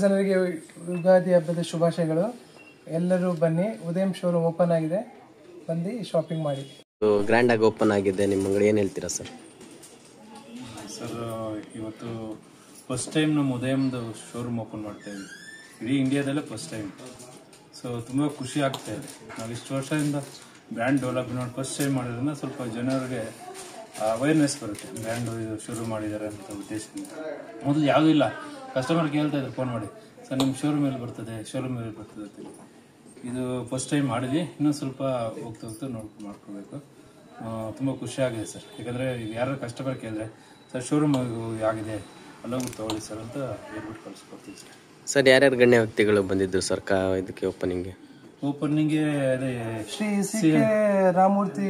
ಜನರಿಗೆ ಯುಗಾದಿ ಹಬ್ಬದ ಶುಭಾಶಯಗಳು. ಎಲ್ಲರೂ ಬನ್ನಿ, ಉದಯಂ ಶೋರೂಮ್ ಓಪನ್ ಆಗಿದೆ, ಬಂದು ಶಾಪಿಂಗ್ ಮಾಡಿ. ಗ್ರ್ಯಾಂಡ್ ಆಗಿ ಓಪನ್ ಆಗಿದೆ ನಿಮ್ಮ ಅಂಗಡಿ, ಏನು ಹೇಳ್ತೀರಾ ಸರ್? ಸರ್, ಇವತ್ತು ಫಸ್ಟ್ ಟೈಮ್ ನಮ್ಮ ಉದಯಂದು ಶೋರೂಮ್ ಓಪನ್ ಮಾಡ್ತಾ ಇದ್ವಿ. ಇಡೀ ಇಂಡಿಯಾದಲ್ಲೇ ಫಸ್ಟ್ ಟೈಮ್. ಸೊ ತುಂಬ ಖುಷಿ ಆಗ್ತಾ ಇದೆ. ನಾವು ಇಷ್ಟು ವರ್ಷದಿಂದ ಬ್ರ್ಯಾಂಡ್ ಡೆವಲಪ್ಮೆಂಟ್ ಫಸ್ಟ್ ಟೈಮ್ ಮಾಡೋದ್ರಿಂದ ಸ್ವಲ್ಪ ಜನರಿಗೆ ಅವೇರ್ನೆಸ್ ಬರುತ್ತೆ, ಬ್ರ್ಯಾಂಡು ಇದು ಶುರು ಮಾಡಿದ್ದಾರೆ ಅಂತ ಉದ್ದೇಶದಿಂದ. ಮೊದಲು ಯಾವುದೂ ಇಲ್ಲ, ಕಸ್ಟಮರ್ ಕೇಳ್ತಾ ಇದ್ರು ಫೋನ್ ಮಾಡಿ, ಸರ್ ನಿಮ್ಮ ಶೋರೂಮ್ ಎಲ್ಲಿ ಬರ್ತದೆ ಅಂತ. ಇದು ಫಸ್ಟ್ ಟೈಮ್ ಮಾಡಿದ್ವಿ, ಇನ್ನೂ ಸ್ವಲ್ಪ ಹೋಗ್ತಾ ಮಾಡ್ಕೋಬೇಕು. ತುಂಬ ಖುಷಿ ಆಗಿದೆ ಸರ್. ಯಾಕಂದರೆ ಈಗ ಯಾರು ಕಸ್ಟಮರ್ ಕೇಳಿದ್ರೆ, ಸರ್ ಶೋರೂಮ್ ಆಗಿದೆ ಅಲ್ಲೋಗಿ ತೊಗೊಳ್ಳಿ ಸರ್ ಅಂತ ಹೇಳ್ಬಿಟ್ಟು ಕಳಿಸ್ಕೊಡ್ತೀವಿ ಸರ್. ಸರ್, ಯಾರ್ಯಾರು ಗಣ್ಯ ವ್ಯಕ್ತಿಗಳು ಬಂದಿದ್ದು ಸರ್ ಇದಕ್ಕೆ ಓಪನಿಂಗ್ಗೆ ಅದೇ Shri C K Ramamurthy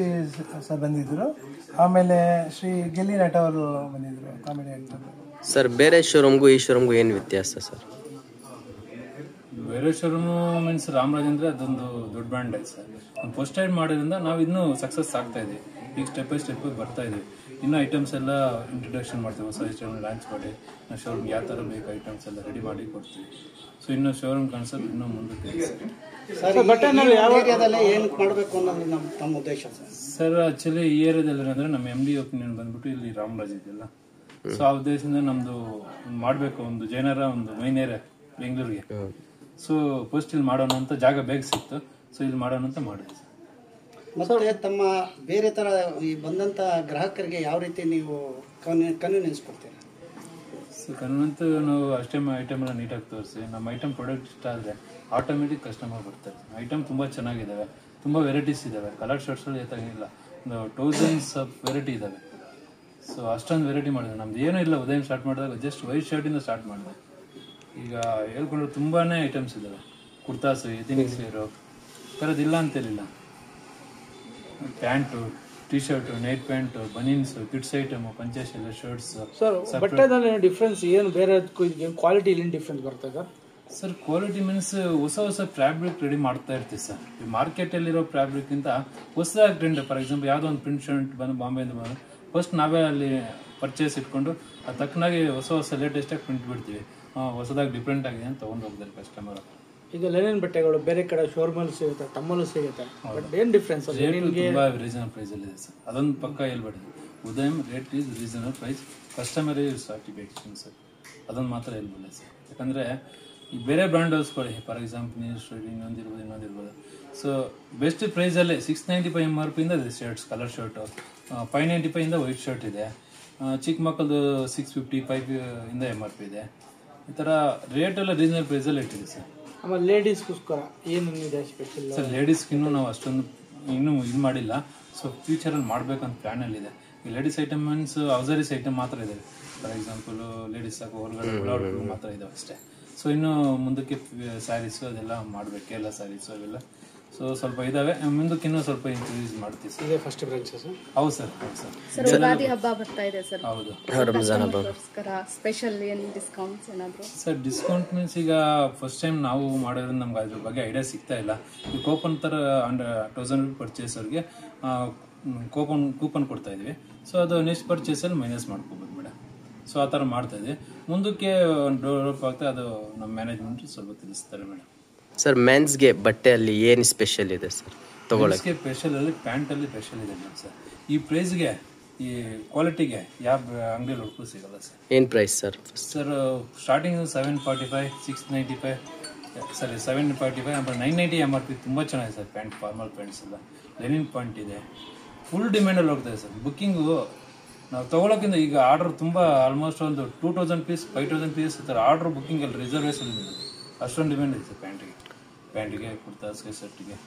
sir ಬಂದಿದ್ದರು. ಆಮೇಲೆ ಶ್ರೀ ಗೆಲ್ಲಿ ನಟ ಅವರು ಬಂದಿದ್ದರು, ಕಾಮಿಡಿ ಆಕ್ಟರ್. ಸರ್, ಬೇರೆ ಶೋರೂಮ್ಗೂ ಈ ಶೋರೂಮ್ಗೂ ಏನು ವ್ಯತ್ಯಾಸ ಸರ್? ಬೇರೆ ಶೋರೂಮು ಮೀನ್ಸ್ ರಾಮರಾಜ್ ಅಂದರೆ ಅದೊಂದು ದೊಡ್ಡ ಬ್ರ್ಯಾಂಡ್ ಐತೆ ಸರ್. ಒಂದು ಫಸ್ಟ್ ಟೈಮ್ ಮಾಡೋದ್ರಿಂದ ನಾವು ಇನ್ನೂ ಸಕ್ಸಸ್ ಆಗ್ತಾ ಇದ್ದೀವಿ. ಈಗ ಸ್ಟೆಪ್ ಬೈ ಸ್ಟೆಪ್ ಬರ್ತಾ ಇದ್ದೀವಿ. ಇನ್ನೂ ಐಟಮ್ಸ್ ಎಲ್ಲ ಇಂಟ್ರೊಡಕ್ಷನ್ ಮಾಡ್ತೀವಿ, ಹೊಸ ಐಟಮ್ ಲಾಂಚ್ ಮಾಡಿ ನಾವು ಶೋರೂಮ್ ಯಾವ ಥರ ಬೇಕು ಐಟಮ್ಸ್ ಎಲ್ಲ ರೆಡಿ ಮಾಡಿ ಕೊಡ್ತೀವಿ. ಸೊ ಇನ್ನೂ ಶೋರೂಮ್ ಕಾನ್ಸೆಪ್ಟ್ ಇನ್ನೂ ಮುಂದಕ್ಕೆ ಸರ್. ಆಕ್ಚುಲಿ ಈ ಏರಿಯಾದಲ್ಲಿ ಅಂದರೆ ನಮ್ಮ MD ಒಪಿನಿಯನ್ ಬಂದ್ಬಿಟ್ಟು ಇಲ್ಲಿ ರಾಮರಾಜ್ ಇದೆಯಲ್ಲ, ಸೊ ಆ ಉದ್ದೇಶದಿಂದ ನಮ್ಮದು ಮಾಡಬೇಕು, ಒಂದು ಜೈನರ ಒಂದು ಮೈನ್ ಏರಿಯಾ ಬೆಂಗಳೂರಿಗೆ. ಸೊ ಫಸ್ಟ್ ಇಲ್ಲಿ ಮಾಡೋಣ ಅಂತ ಜಾಗ ಬೇಗ ಸಿಕ್ತು, ಸೊ ಇಲ್ಲಿ ಮಾಡೋಣ ಅಂತ ಮಾಡಿದ್ವಿ. ಮತ್ತೆ ತಮ್ಮ ಬೇರೆ ತರ ಈ ಬಂದಂತ ಗ್ರಾಹಕರಿಗೆ ಯಾವ ರೀತಿ ನೀವು ಕನ್ವಿನ್ಸ್ ಕೊಡ್ತೀರಾ? ಸೊ ಕನ್ವಿನ್ಸ್ ನಾವು ಅಷ್ಟೇ ಐಟಮ್ ಎಲ್ಲ ನೀಟಾಗಿ ತೋರಿಸಿ, ನಮ್ಮ ಐಟಮ್ ಪ್ರಾಡಕ್ಟ್ ಇಷ್ಟ ಆದರೆ ಆಟೋಮೆಟಿಕ್ ಕಸ್ಟಮರ್ ಬರ್ತಾರೆ. ಐಟಮ್ ತುಂಬ ಚೆನ್ನಾಗಿದ್ದಾವೆ, ತುಂಬ ವೆರೈಟೀಸ್ ಇದ್ದಾವೆ. ಕಲರ್ ಶರ್ಟ್ಸಲ್ಲಿ ಏತಾಗಿಲ್ಲ, ಒಂದು 1000s ಆಫ್ ವೆರೈಟಿ ಇದ್ದಾವೆ. ಸೊ ಅಷ್ಟೊಂದು ವೆರೈಟಿ ಮಾಡಿದೆ. ನಮ್ದು ಏನೂ ಇಲ್ಲ, ಉದಯ ಸ್ಟಾರ್ಟ್ ಮಾಡಿದಾಗ ಜಸ್ಟ್ ವೈಟ್ ಶರ್ಟಿಂದ ಸ್ಟಾರ್ಟ್ ಮಾಡಿದೆ. ಈಗ ಹೇಳ್ಕೊಂಡ್ರೆ ತುಂಬಾ ಐಟಮ್ಸ್ ಇದ್ದಾವೆ. ಕುರ್ತಾಸು, ಎಥಿನಿಕ್ ವೇರು, ಥರದ್ದಿಲ್ಲ ಅಂತೇಳಿಲ್ಲ. Pant, T shirt, night pant, banians, kids item, Panchsheel shirts. Sir, ಬಟ್ಟೆದಲ್ಲಿ ಡಿಫ್ರೆನ್ಸ್ ಏನು? ಬೇರೆ ಕ್ವಾಲಿಟಿ ಇಲ್ಲಿ ಡಿಫ್ರೆನ್ಸ್ ಬರ್ತದೆ ಸರ್? ಕ್ವಾಲಿಟಿ ಮೀನ್ಸ್ ಹೊಸ ಫ್ಯಾಬ್ರಿಕ್ ರೆಡಿ ಮಾಡ್ತಾ ಇರ್ತೀವಿ ಸರ್. ಈ ಮಾರ್ಕೆಟಲ್ಲಿರೋ ಫ್ಯಾಬ್ರಿಕ್ಕಿಂತ ಹೊಸದಾಗಿ ಟ್ರೆಂಡ್. ಫಾರ್ ಎಕ್ಸಾಂಪಲ್ ಯಾವುದೋ ಒಂದು ಪ್ರಿಂಟ್ ಶರ್ಟ್ ಬಂದು ಬಾಂಬೆಯಿಂದ ಬಂದು ಫಸ್ಟ್ ನಾವೇ ಅಲ್ಲಿ ಪರ್ಚೇಸ್ ಇಟ್ಕೊಂಡು ಅದು ತಕ್ಕನಾಗಿ ಹೊಸ ಲೇಟೆಸ್ಟಾಗಿ ಪ್ರಿಂಟ್ ಬಿಡ್ತೀವಿ. ಹೊಸದಾಗಿ ಡಿಫ್ರೆಂಟ್ ಆಗಿದೆ ಅಂತ ತೊಗೊಂಡು ಹೋಗ್ತಾರೆ ಕಸ್ಟಮರ್. ಈಗ ಲೆನಿನ್ ಬಟ್ಟೆಗಳು ಬೇರೆ ಕಡೆ ಶೋರೂಮಲ್ಲಿ ಸಿಗುತ್ತೆ, ತಮ್ಮಲ್ಲೂ ಸಿಗುತ್ತೆ, ಬಟ್ ಏನು ಡಿಫ್ರೆನ್ಸ್? ರೇಟ್ ತುಂಬ ರೀಸನಬಲ್ ಪ್ರೈಸಲ್ಲಿ ಇದೆ ಸರ್, ಅದೊಂದು ಪಕ್ಕ ಹೇಳ್ಬೇಡಿ. Udayam rate is reasonable price, customer is satisfaction sir, ಅದೊಂದು ಮಾತ್ರ ಹೇಳ್ಬಿಡಿ ಸರ್. ಯಾಕಂದರೆ ಈ ಬೇರೆ ಬ್ರ್ಯಾಂಡ್ ಹೌಸ್ಕೊಳ್ಳಿ, ಫಾರ್ ಎಕ್ಸಾಂಪಲ್ ಇನ್ನೊಂದಿರ್ಬೋದು. ಸೊ ಬೆಸ್ಟ್ ಪ್ರೈಸಲ್ಲೇ 695 MRP ಇಂದ ಇದೆ ಶರ್ಟ್ಸ್, ಕಲರ್ ಶರ್ಟು. 595 ಇಂದ ವೈಟ್ ಶರ್ಟ್ ಇದೆ. ಚಿಕ್ಕ ಮಕ್ಕಳದು 655 ಇಂದ MRP ಇದೆ. ಈ ಥರ ರೇಟೆಲ್ಲ ರೀಸನಬಲ್ ಪ್ರೈಸಲ್ಲಿ ಇಟ್ಟಿದೆ ಸರ್. ಆಮೇಲೆ ಲೇಡೀಸ್ಗೋಸ್ಕರ ಏನು ಇದೆ ಸ್ಪೆಷಲ್? ಸರ್, ಲೇಡೀಸ್ಗಿನ್ನೂ ನಾವು ಅಷ್ಟೊಂದು ಇನ್ನೂ ಇದು ಮಾಡಿಲ್ಲ. ಸೊ ಫ್ಯೂಚರಲ್ಲಿ ಮಾಡಬೇಕಂತ ಪ್ಲ್ಯಾನಲ್ಲಿ. ಈ ಲೇಡೀಸ್ ಐಟಮ್ ಮೀನ್ಸ್ ಔಸರೀಸ್ ಐಟಮ್ ಮಾತ್ರ ಇದೆ. ಫಾರ್ ಎಕ್ಸಾಂಪಲು ಲೇಡೀಸ್ ಸಾಕು ಹೊರಗಡೆ ಮಾತ್ರ ಇದಾವೆ ಅಷ್ಟೇ. ಸೊ ಇನ್ನು ಮುಂದಕ್ಕೆ ಸ್ಯಾರೀಸು ಅದೆಲ್ಲ ಮಾಡಬೇಕು, ಕೇರಳ ಸ್ಯಾರೀಸು ಅವೆಲ್ಲ. ಸೊ ಸ್ವಲ್ಪ ಇದಾವೆ, ಮುಂದಕ್ಕೆ ಇನ್ನೂ ಸ್ವಲ್ಪ ಇಂಕ್ರೀಸ್ ಮಾಡ್ತೀವಿ ಸರ್. ಇದೇ ಫಸ್ಟ್ ಬ್ರಾಂಚ್ ಸರ್? ಹೌದು ಸರ್. ಸರ್, ಯುಗಾದಿ ಹಬ್ಬ ಬರ್ತಾ ಇದೆ ಸರ್. ಹೌದು, ರಂಜಾನ್ ಹಬ್ಬ ಸ್ಪೆಷಲ್ ಏನು ಡಿಸ್ಕೌಂಟ್ಸ್ ಏನಾದರೂ? ಸರ್, ಡಿಸ್ಕೌಂಟ್ ಮೀನ್ಸ್ ಈಗ ಫಸ್ಟ್ ಟೈಮ್ ನಾವು ಮಾಡೋದ್ರಿಂದ ನಮ್ಗೆ ಅದ್ರ ಬಗ್ಗೆ ಐಡಿಯಾ ಸಿಗ್ತಾ ಇಲ್ಲ. ಈ ಕೂಪನ್ ಥರ 1000 ಪರ್ಚೇಸರ್ಗೆ ಕೂಪನ್ ಕೊಡ್ತಾ ಇದ್ವಿ. ಸೊ ಅದು ನೆಕ್ಸ್ಟ್ ಪರ್ಚೇಸಲ್ಲಿ ಮೈನಸ್ ಮಾಡ್ಕೋಬೋದು ಮೇಡಮ್. ಸೊ ಆ ಥರ ಮಾಡ್ತಾ ಇದ್ವಿ. ಮುಂದಕ್ಕೆ ಡೆವಲಪ್ ಆಗ್ತಾ ಅದು ನಮ್ಮ ಮ್ಯಾನೇಜ್ಮೆಂಟ್ ಸ್ವಲ್ಪ ತಿಳಿಸ್ತಾರೆ ಮೇಡಮ್. ಸರ್, ಮೆನ್ಸ್ಗೆ ಬಟ್ಟೆಯಲ್ಲಿ ಏನು ಸ್ಪೆಷಲ್ ಇದೆ ಸರ್ ತಗೊಳ್ಳೋಕ್ಕೆ? ಸ್ಪೆಷಲಲ್ಲಿ ಪ್ಯಾಂಟಲ್ಲಿ ಸ್ಪೆಷಲ್ ಇದೆ ಮೇಡಮ್ ಸರ್. ಈ ಪ್ರೈಸ್ಗೆ, ಈ ಕ್ವಾಲಿಟಿಗೆ ಯಾವ ಅಂಗಡಿಯಲ್ಲಿ ಹುಡುಕು ಸಿಗಲ್ಲ ಸರ್. ಏನು ಪ್ರೈಸ್ ಸರ್? ಸರ್, ಸ್ಟಾರ್ಟಿಂಗ್ 745, 695, ಸರಿ 745, ಆಮೇಲೆ 990 MRP. ತುಂಬ ಚೆನ್ನಾಗಿದೆ ಸರ್ ಪ್ಯಾಂಟ್, ಫಾರ್ಮಲ್ ಪ್ಯಾಂಟ್ಸ್ ಎಲ್ಲ. ಲೆನಿನ್ ಪ್ಯಾಂಟ್ ಇದೆ, ಫುಲ್ ಡಿಮ್ಯಾಂಡಲ್ಲಿ ಹೋಗ್ತಾಯಿದೆ ಸರ್. ಬುಕ್ಕಿಂಗು ನಾವು ತೊಗೊಳಕ್ಕಿಂತ ಈಗ ಆರ್ಡ್ರ್ ತುಂಬ ಆಲ್ಮೋಸ್ಟ್ ಒಂದು 2000 ಪೀಸ್, 5000 ಪೀಸ್ ಈ ಥರ ಆರ್ಡ್ರ್ ಬುಕ್ಕಿಂಗಲ್ಲಿ ರಿಸರ್ವೇಷನ್ ಇದೆ. ಅಷ್ಟೊಂದು ಡಿಮ್ಯಾಂಡ್ ಇದೆ ಸರ್ ಪ್ಯಾಂಟಿಗೆ, ಕುರ್ತಾ, ಶರ್ಟಿಗೆ.